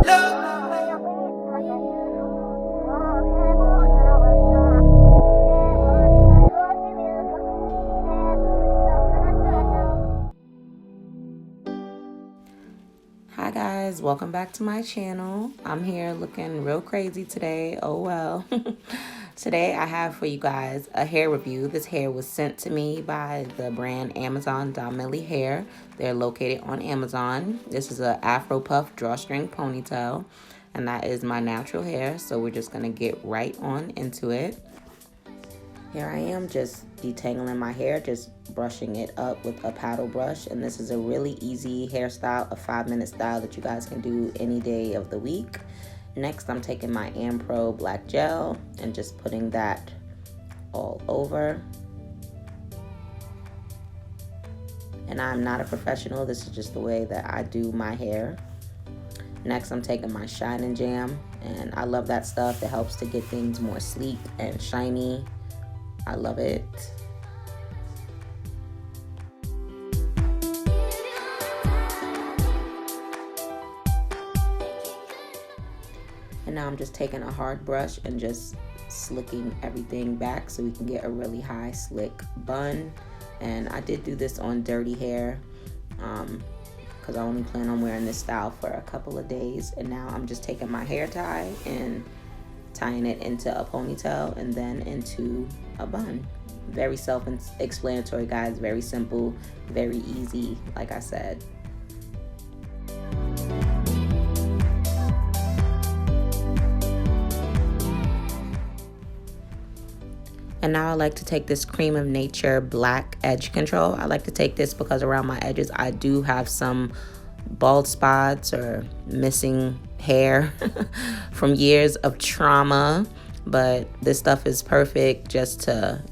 Hi guys, welcome back to my channel. I'm here looking real crazy today. Oh well. Today I have for you guys a hair review. This hair was sent to me by the brand DONMILY hair. They're located on Amazon. This is a Afro Puff Drawstring Ponytail, and that is my natural hair. So we're just gonna get right on into it. Here I am just detangling my hair, just brushing it up with a paddle brush. And this is a really easy hairstyle, a 5-minute style that you guys can do any day of the week. Next, I'm taking my Pro black gel and just putting that all over. And I'm not a professional, this is just the way that I do my hair. Next, I'm taking my Shine Jam, and I love that stuff. It helps to get things more sleek and shiny. I love it. And now I'm just taking a hard brush and just slicking everything back so we can get a really high slick bun. And I did do this on dirty hair because I only plan on wearing this style for a couple of days. And now I'm just taking my hair tie and tying it into a ponytail and then into a bun. Very self-explanatory, guys. Very simple, very easy, like I said. And now I like to take this Cream of Nature Black Edge Control. I like to take this because around my edges I do have some bald spots or missing hair from years of trauma, but this stuff is perfect just to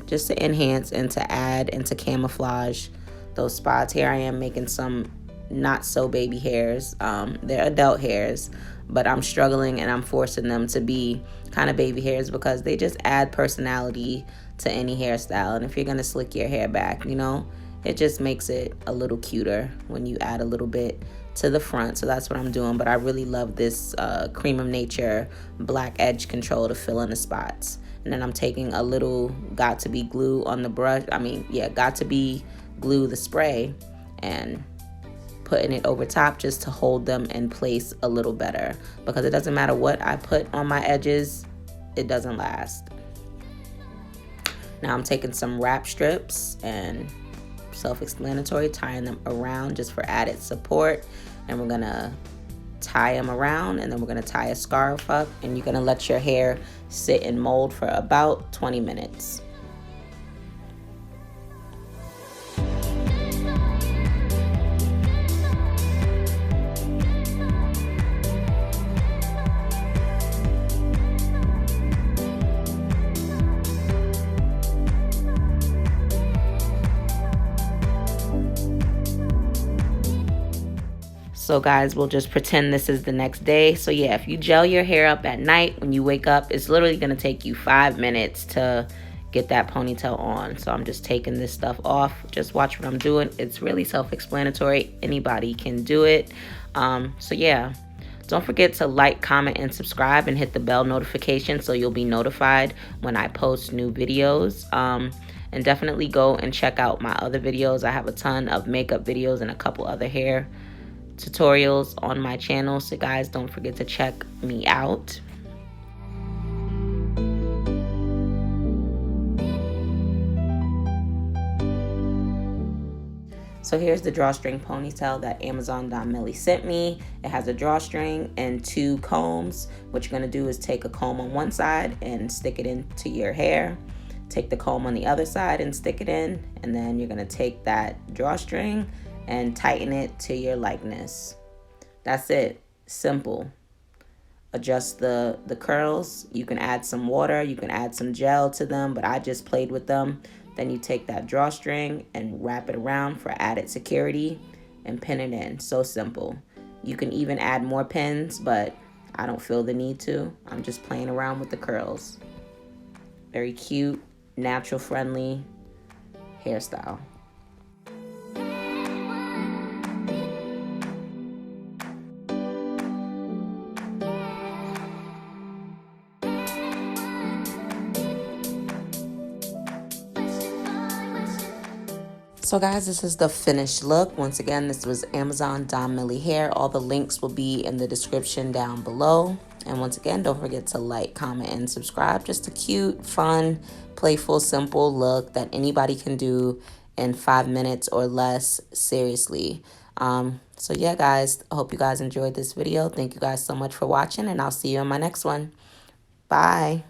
enhance and to add and to camouflage those spots. Here I am making some not so baby hairs. They're adult hairs, but I'm struggling and I'm forcing them to be kind of baby hairs because they just add personality to any hairstyle. And if you're gonna slick your hair back, you know, it just makes it a little cuter when you add a little bit to the front. So that's what I'm doing. But I really love this Cream of Nature Black Edge Control to fill in the spots. And then I'm taking a little Got to Be glue on the brush. Got to Be glue, the spray, and putting it over top just to hold them in place a little better, because it doesn't matter what I put on my edges, it doesn't last. Now I'm taking some wrap strips, and self-explanatory, tying them around just for added support. And we're gonna tie them around, and then we're gonna tie a scarf up, and you're gonna let your hair sit and mold for about 20 minutes. So guys, we'll just pretend this is the next day. So yeah, if you gel your hair up at night, when you wake up, it's literally gonna take you 5 minutes to get that ponytail on. So I'm just taking this stuff off. Just watch what I'm doing. It's really self-explanatory. Anybody can do it. So yeah, don't forget to like, comment, and subscribe, and hit the bell notification so you'll be notified when I post new videos. And definitely go and check out my other videos. I have a ton of makeup videos and a couple other hair tutorials on my channel, so guys, don't forget to check me out. So here's the drawstring ponytail that Amazon.Milly sent me. It has a drawstring and 2 combs. What you're gonna do is take a comb on one side and stick it into your hair. Take the comb on the other side and stick it in, and then you're gonna take that drawstring and tighten it to your likeness. That's it. Simple. Adjust the curls. You can add some water, you can add some gel to them, but I just played with them. Then you take that drawstring and wrap it around for added security and pin it in. So simple. You can even add more pins, but I don't feel the need to. I'm just playing around with the curls. Very cute, natural friendly hairstyle. So guys, this is the finished look. Once again, this was Amazon DONMILY hair. All the links will be in the description down below. And once again, don't forget to like, comment, and subscribe. Just a cute, fun, playful, simple look that anybody can do in 5 minutes or less, seriously. So yeah, guys, I hope you guys enjoyed this video. Thank you guys so much for watching, and I'll see you in my next one. Bye.